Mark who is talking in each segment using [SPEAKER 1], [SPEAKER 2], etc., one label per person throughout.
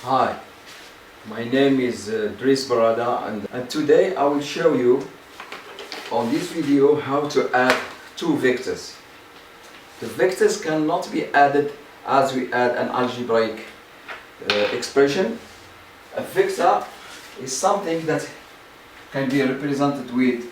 [SPEAKER 1] Hi, my name is Dries Barada and today I will show you on this video how to add two vectors. The vectors cannot be added as we add an algebraic expression. A vector is something that can be represented with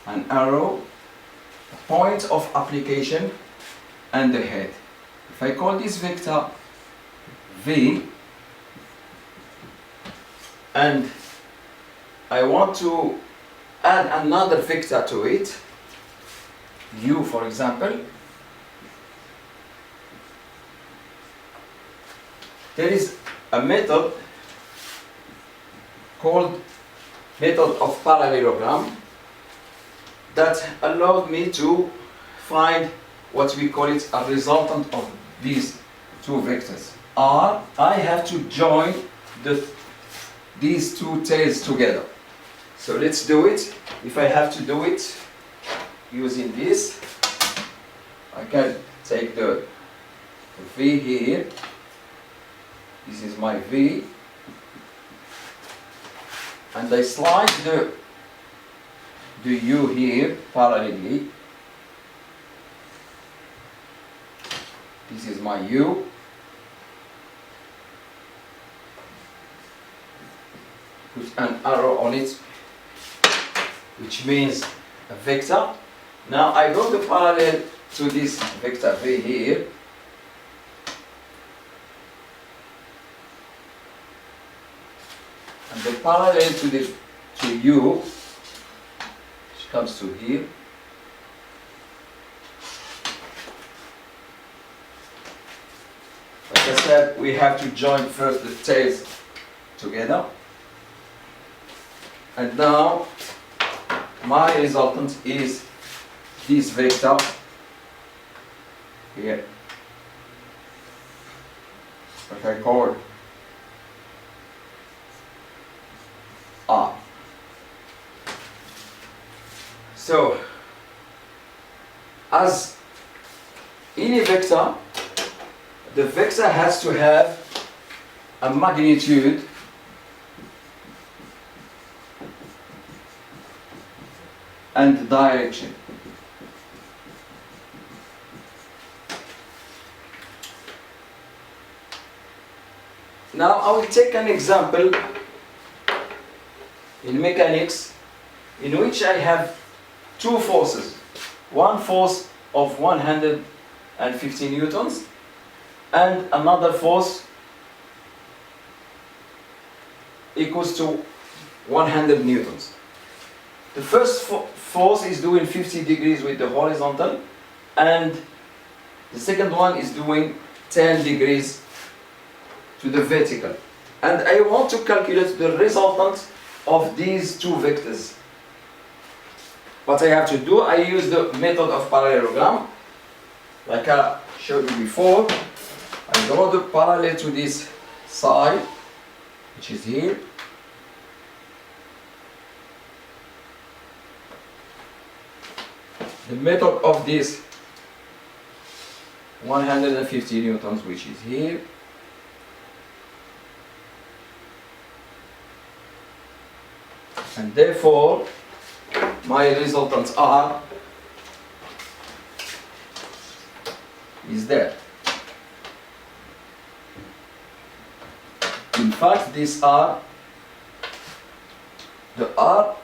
[SPEAKER 1] an arrow, a point of application and a head. If I call this vector V and I want to add another vector to it, U for example, there is a method called method of parallelogram that allowed me to find what we call it a resultant of these two vectors. R, I have to join these two tails together. So let's do it. If I have to do it using this, I can take the V here. This is my V. And I slide the U here parallelly. This is my U. Put an arrow on it, which means a vector. Now I go to parallel to this vector V here. And the parallel to U, which comes to here. Like I said, we have to join first the tails together. And now my resultant is this vector here, what I call R. So, as any vector, the vector has to have a magnitude and direction. Now I will take an example in mechanics in which I have two forces. One force of 150 newtons and another force equals to 100 newtons. The first force is doing 50 degrees with the horizontal, and the second one is doing 10 degrees to the vertical. And I want to calculate the resultant of these two vectors. What I have to do, I use the method of parallelogram. Like I showed you before, I draw the parallel to this side, which is here. The method of this 150 newtons, which is here. And therefore, my resultant R is there. In fact, this R, the R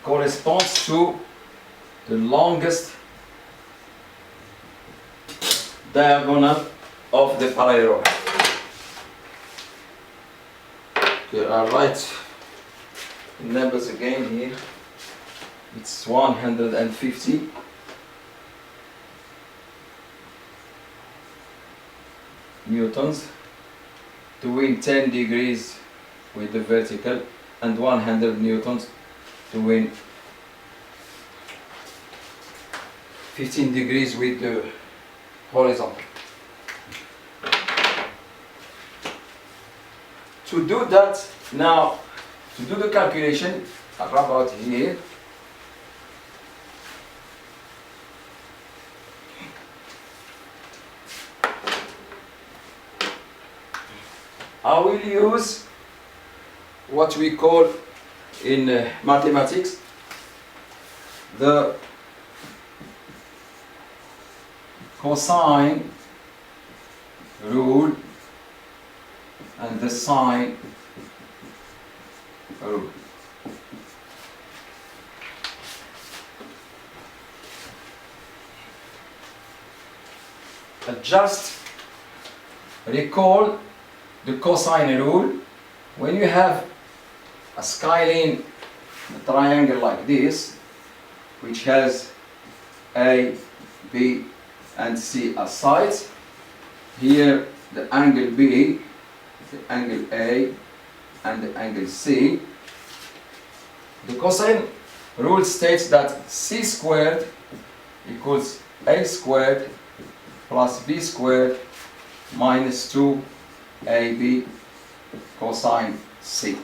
[SPEAKER 1] corresponds to the longest diagonal of the parallelogram. There are right numbers again here. It's 150. Newtons, doing 10 degrees with the vertical, and 100 newtons doing 15 degrees with the horizontal. To do that, now, to do the calculation, about here, I will use what we call in mathematics the cosine rule and the sine rule. Just recall the cosine rule. When you have a scalene triangle like this, which has A, B, and C as sides, here the angle B, the angle A, and the angle C, the cosine rule states that C squared equals A squared plus B squared minus 2AB cosine C.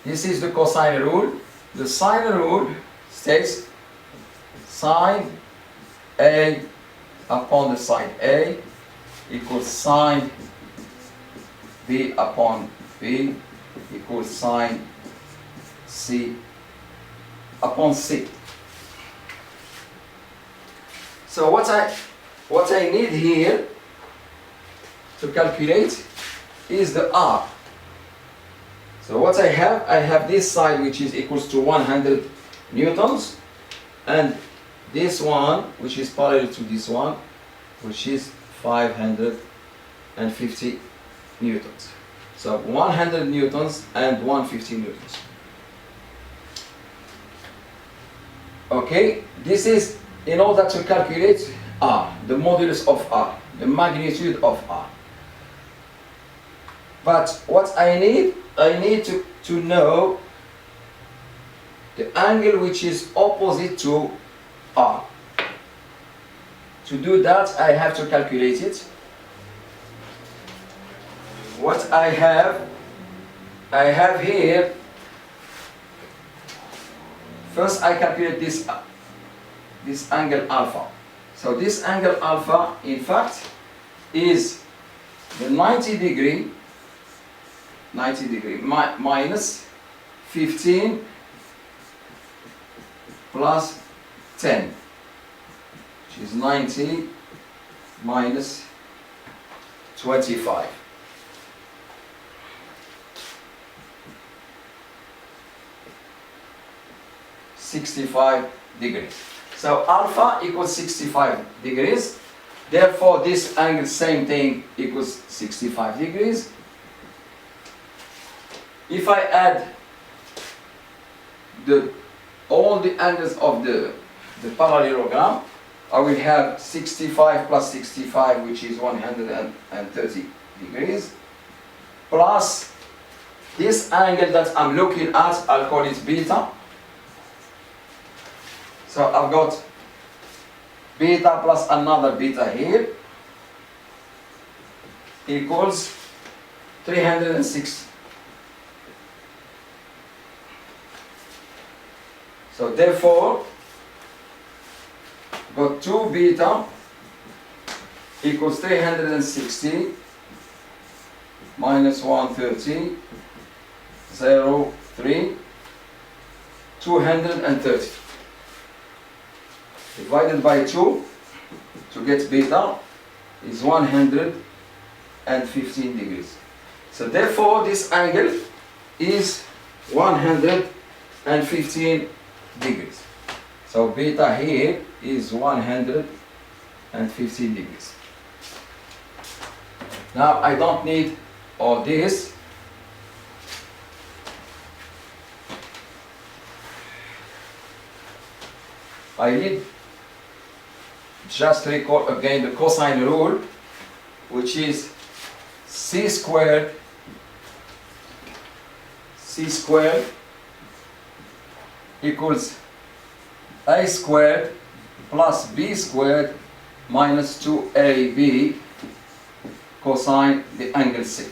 [SPEAKER 1] This is the cosine rule. The sine rule states sine A upon the sine A equals sine B upon B equals sine C upon C. So what I need here to calculate is the R. So what I have this side which is equals to 100 newtons, and this one which is parallel to this one which is 550 newtons. So 100 newtons and 150 newtons. Okay, this is in order to calculate R, the modulus of R, the magnitude of R. But what I need to know the angle which is opposite to R. To do that, I have to calculate it. What I have here, first I calculate this angle alpha. So this angle alpha, in fact, is the 90 degree minus 15 plus 10, which is 90 minus 25. (65 degrees). So alpha equals 65 degrees. Therefore, this angle, same thing, equals 65 degrees. If I add all the angles of the parallelogram, I will have 65 plus 65, which is 130 degrees, plus this angle that I'm looking at, I'll call it beta. So I've got beta plus another beta here equals 306. So therefore, got 2 beta equals 360 minus 130, 0, 3, 230. Divided by 2 to get beta is 115 degrees. So therefore this angle is 115 degrees. So beta here is 115 degrees. Now I don't need all this. I need just recall again the cosine rule, which is c squared equals a squared plus b squared minus 2ab cosine the angle c.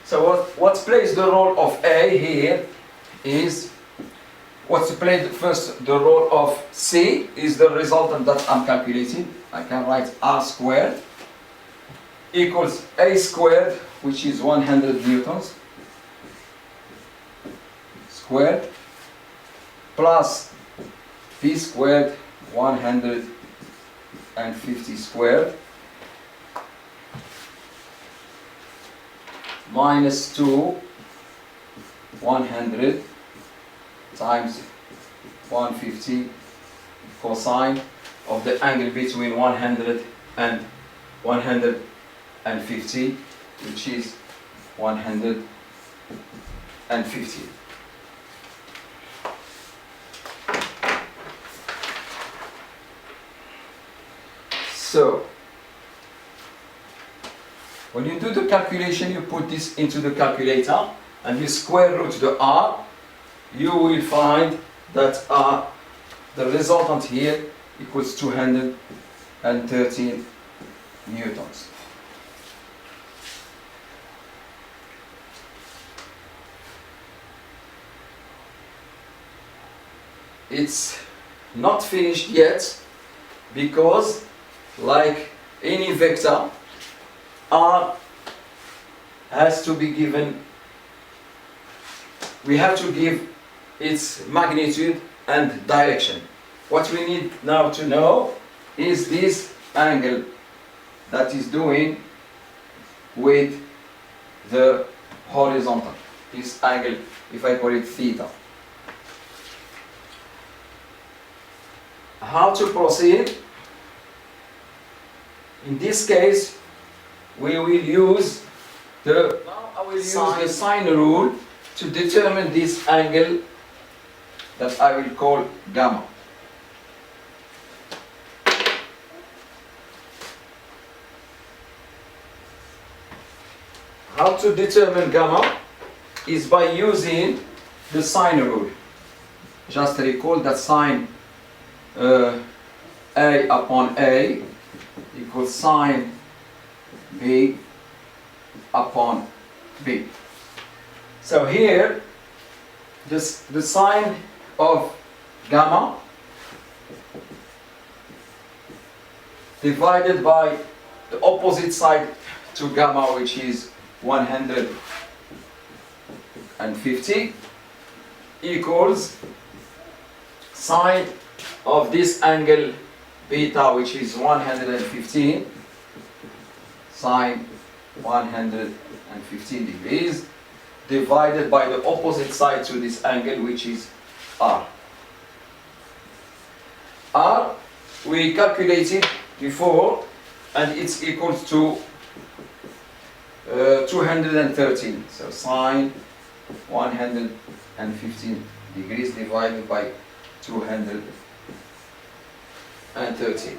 [SPEAKER 1] So what plays the role of a here is what's played first. The role of c is the resultant that I'm calculating. I can write r squared equals A squared, which is 100 newtons squared, plus B squared, 150 squared, minus 2, 100 times 150 cosine of the angle between 100 and 150, which is 150. So, when you do the calculation, you put this into the calculator and you square root the R, you will find that the resultant here equals 213 newtons. It's not finished yet because, like any vector, R has to be given, we have to give its magnitude and direction. What we need now to know is this angle that is doing with the horizontal. This angle, if I call it theta. How to proceed? In this case, we will use the sine rule to determine this angle that I will call gamma. How to determine gamma is by using the sine rule. Just recall that sine A upon A equals sine B upon B. So here, the sine of gamma divided by the opposite side to gamma, which is 150, equals sine of this angle beta, which is 115, sine 115 degrees, divided by the opposite side to this angle, which is R. R, we calculated before, and it's equal to 213. So sine 115 degrees divided by 213.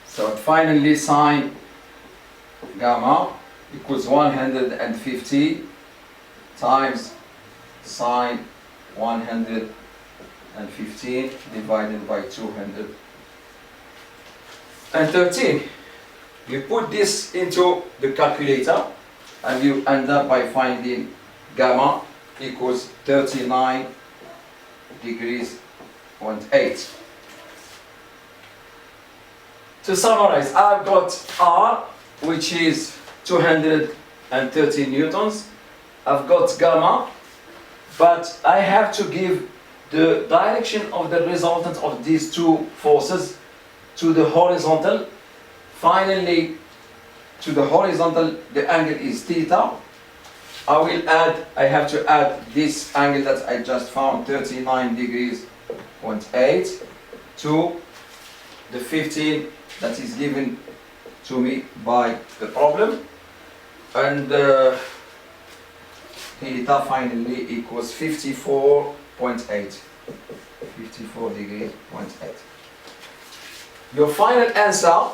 [SPEAKER 1] So finally, sine gamma equals 150 times sine 115 divided by 213. You put this into the calculator and you end up by finding gamma equals 39 degrees 0.8. To summarize, I've got R, which is 230 newtons. I've got gamma, but I have to give the direction of the resultant of these two forces to the horizontal. Finally, to the horizontal, the angle is theta. I have to add this angle that I just found, 39 degrees 0.8, to the 15 that is given to me by the problem, and theta finally equals 54.8, 54 degrees 0.8. Your final answer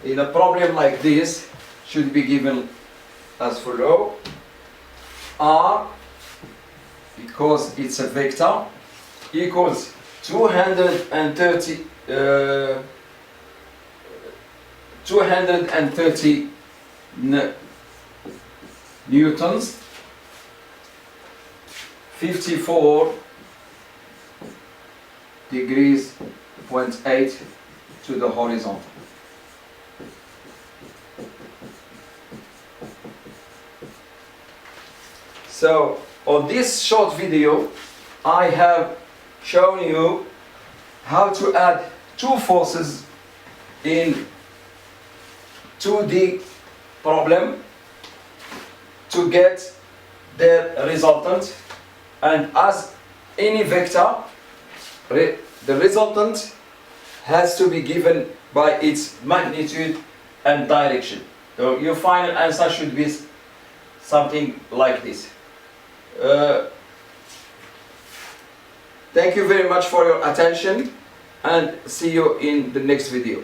[SPEAKER 1] in a problem like this should be given as follows. R, because it's a vector, equals 230 newtons, 54 degrees 0.8 to the horizontal. So on this short video I have shown you how to add two forces in 2D problem to get the resultant, and as any vector the resultant has to be given by its magnitude and direction. So your final answer should be something like this. Thank you very much for your attention, and see you in the next video.